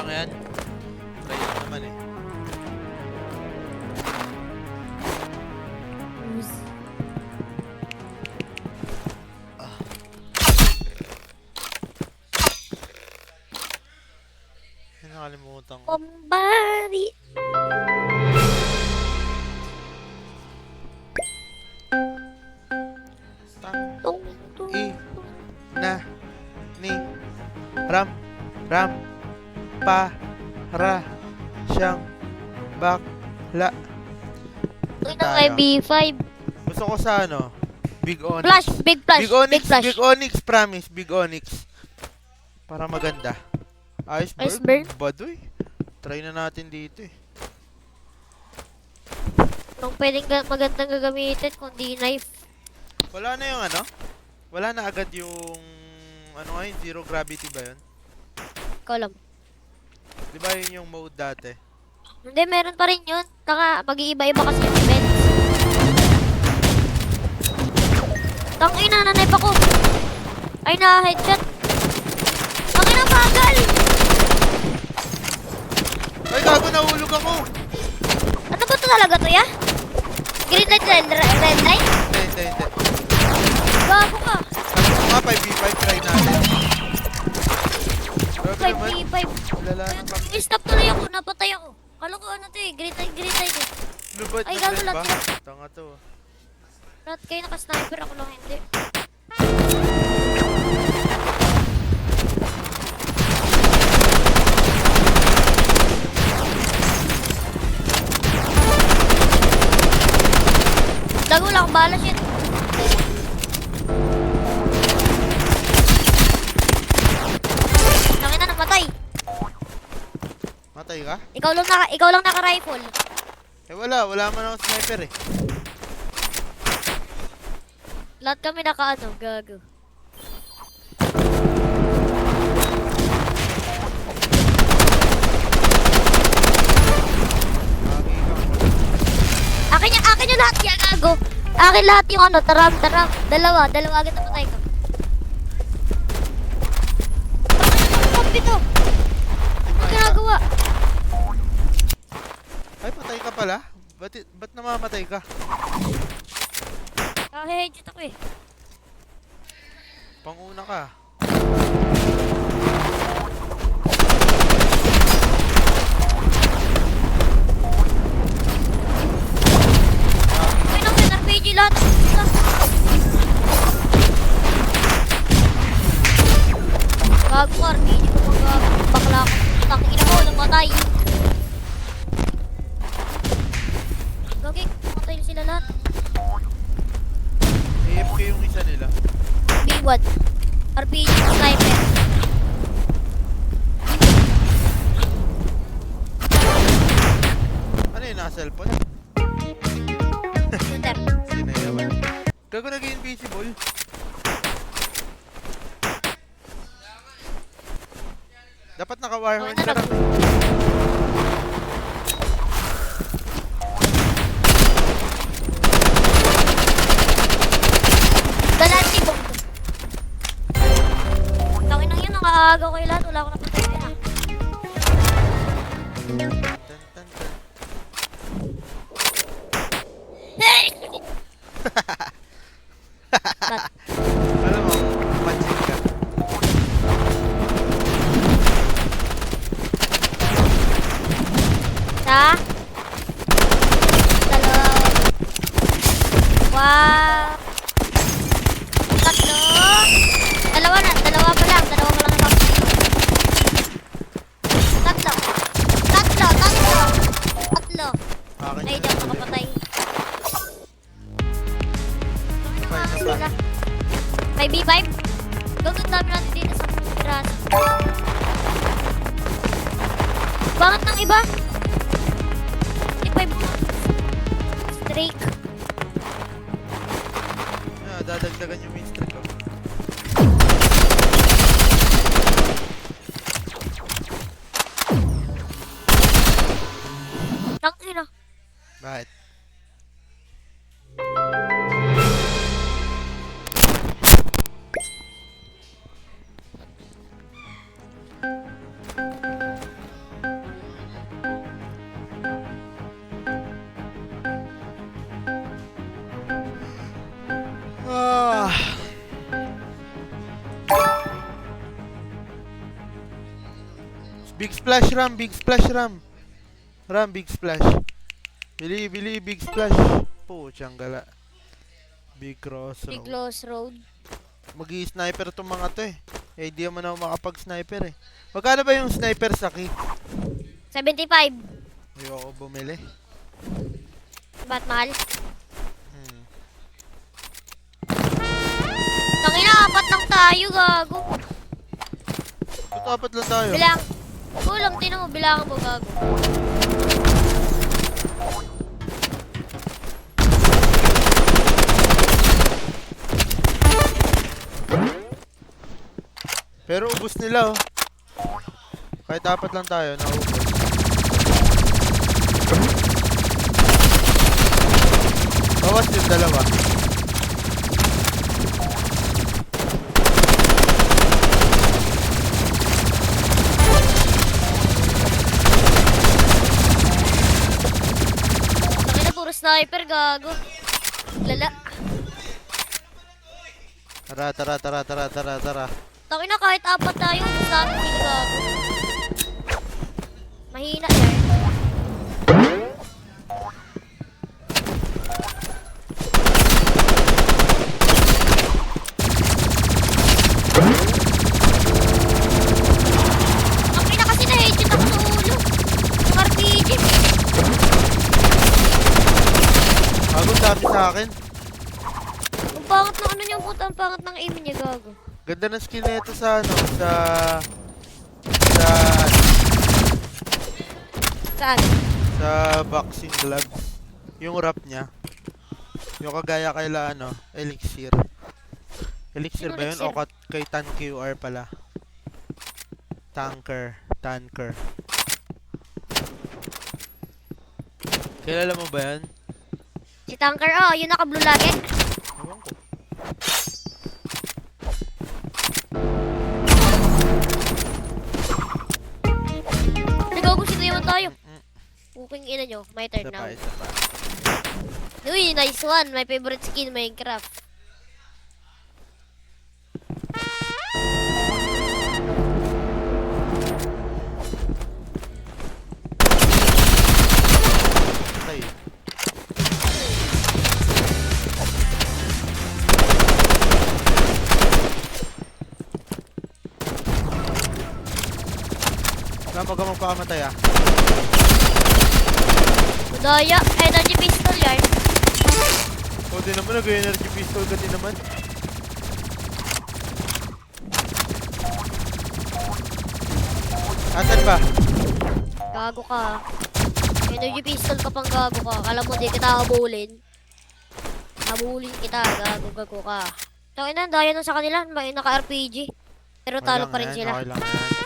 lang yan. Try lang naman eh. Nakalimutan ko. Pambari. Tung, tung. Na ni ram para siyang bakla. Ito may B5. Gusto ko sa ano, Big Onyx. Flash, big flash, Big Onyx, big flash. Big Onyx, promise, Big Onyx. Para maganda. Iceberg? Iceberg? Baduy. Try na natin dito eh. Anong pwedeng magandang gagamitin kundi knife? Wala na yung ano? Wala na agad yung ano nga yun, zero gravity ba yun? Ikaw lang. Di ba yun yung mode dati? Hindi, meron pa rin yun. Taka, mag-iiba-iba kasi yung events. Tangina, nanay pa ko. Ay, na-headshot. Tangina, bagal! Ay, gago, nahulog ako! Ano ba ito talaga to, ya? Green light, red light? Hindi. Gago ka. Sabi ko nga, 5v5 try natin. Grabe naman. 5v5. Lala na kami. Stop tuloy ako, napatay ako. Kala ko ano to eh, green light eh. Lubad Ay, na gago trend ba? lahat. Tanga to. Lahat kayo naka-sniper, ako lang hindi. Dago lang, bala shit. Nakita na, matay. Matay ka? Ikaw lang naka-rifle. Eh wala man akong sniper eh. Lahat kami naka-ano, gago. Akin yung lahat yan, gago. Akin lahat yung ano, taram. Dalawa agad napatay ko. Ano to? Ano ginagawa? Ay, patay ka pala? Ba't namamatay ka? Headshot ako eh. Panguna ka. Ay nang may RPG lahat. Gago ka, RPG ko mga bakla ko. Tangina mo, namatay. Gagik, namatay na sila lahat. AFK yung isa nila. B1. RPG sniper. Ano yun, naka-cellphone? Shooter. Sinayawan. Gago naging invisible. Dapat naka-wirehorn ka lang. Galati bomb. Tangin nang yun, nakaagaw kayo lahat. Wala akong napatay na. Tan. Alam mo, magic ka. Sa? Dalawa. Wow. Tatlo. Dalawa pa lang naman. Tatlo. Akin Ay, di ako nakapatay. Sila. May B5? Gagawin dami natin dito sa piras. Bakit ng iba? B5 mo. Drake. Dadagdagan yung main streak ko. Tangina. Bakit? Big splash, Ram. Big splash, Ram. Ram, big splash. Bili, big splash. Puchang gala. Big Big crossroad. crossroad. Magi-sniper tong mga to eh. Eh, di naman ako makapag-sniper eh. Magkano ba yung sniper sa key? 75. Ayoko bumili. Ba't mahal? Hmm. Tangina, apat lang tayo, gago. Ba't apat lang tayo? Bilang. Kulang, tinan mo, bilangan mo, gago. Pero ubos nila oh. Kahit apat lang tayo, naubos. Bawas yung dalawa. Tangina, puro sniper, gago. Lala. Tara. Tangina, kahit apat tayo, ubus natin sila, gago. Mahina yan. Tangina kasi na-headshot ako sa ulo. Yung RPG. Bagong dami sa akin. Ang pangat ng ano niya, puta. Ang pangat ng aim niya, gago. Ganda ng skin na ito sa ano, sa Saan? sa boxing gloves. Yung wrap niya. Yung kagaya kaila ano, Elixir. Elixir Sino ba yun? Elixir? O kay Tan QR pala. Tanker. Kilala mo ba yan? Si Tanker, oh, yun naka-blue lagi. Ewan ko. Nagago si naman tayo. Puking ina nyo, my turn Isa now. pa, isa pa. Uy, nice one. My favorite skin, Minecraft. Patay. Wala mo ka magpakamatay ah. Madaya, energy pistol yan. O di naman, nag-energy pistol ka din naman. Asan ba? Gago ka. Energy pistol ka pang gago ka. Alam mo, di kita habulin. Habulin kita, gago ka. Tawin na, daya nun sa kanila. May naka-RPG. Pero Okay talo lang pa rin yan, sila. Okay lang yan.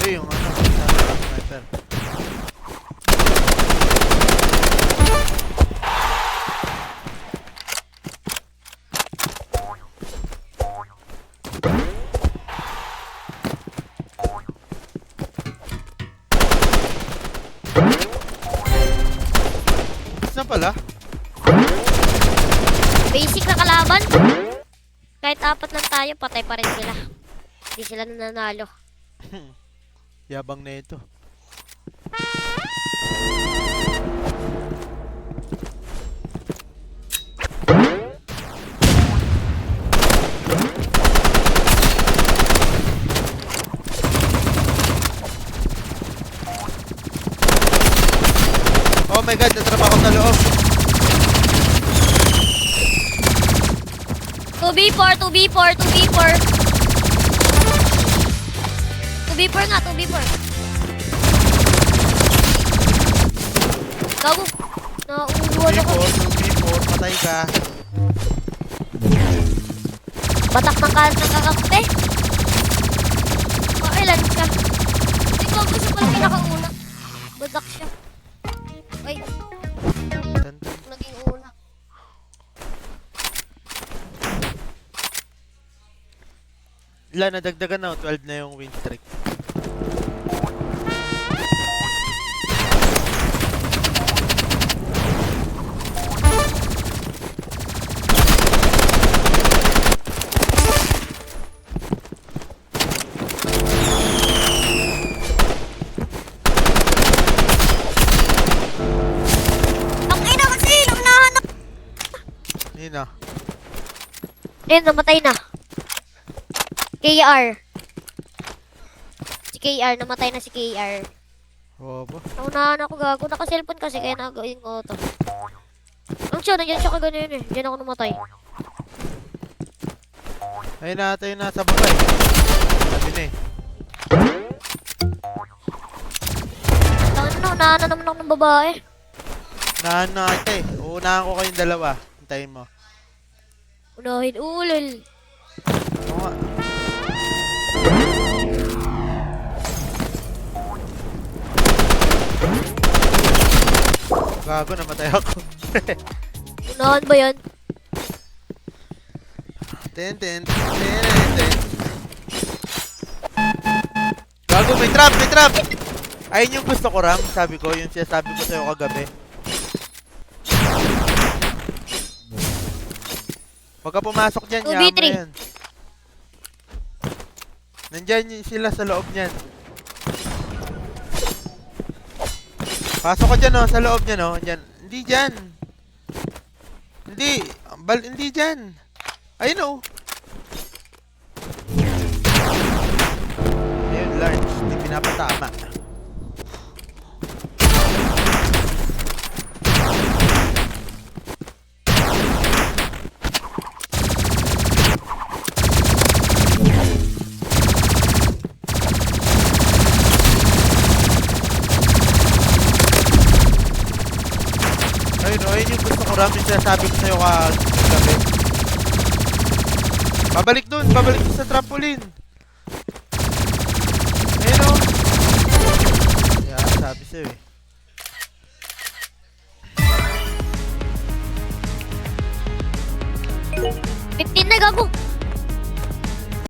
Yung ano, sniper. Saan pala? Basic na kalaban. Kahit apat lang tayo, patay pa rin sila. Hindi sila nananalo. Yabang na ito. Oh my god, natrap ako sa loob. 2v4, 2v4, 2v4. 2v4 nga, 2v4. Gago. Nauuluan ako. B4, patay ka. Batak ng kalat ng kakampi. Ilan ka? Hindi ko gusto pala pinakauna. Batak siya. Ay, naging una. Ilan, nadagdagan na, 12 na yung win streak. Yun na. Ayun, namatay na. KR. Si KR, namatay na si KR. Oo ba? Naunahan ako gago. Naka-cellphone kasi kaya nagawin ko to. Ang siya, nandiyan siya kagano yun eh. Diyan ako namatay. Ayun na, tayo na sa baba eh. Sabi na eh. Tangin na, naunahan na naman ako ng babae. Unahan na kita eh. Uunahan ko kayong dalawa. Hintayin mo. Unahin ulol. Oo nga. Gago, namatay ako. Unahan ba yan? Ten, ten, ten, ten, ten. Gago, may trap, may trap! Ayun yung gusto ko, Ram. Sabi ko, yung sinasabi ko sa'yo kagabi. Huwag ka pumasok dyan, 2v3. yaman na yan. Nandyan sila sa loob niyan. Pasok ka dyan, oh, sa loob niyan, oh. Dyan. Hindi dyan. Hindi. Hindi dyan. Ayun, oh. Ayun, large. Hindi pinapatama. Ayun, oh, ayun yung gusto ko, Ram. Yung sinasabi ko sa'yo kagabi. Babalik dun sa trampoline. Ayun, oh. Yan, sabi sa'yo eh.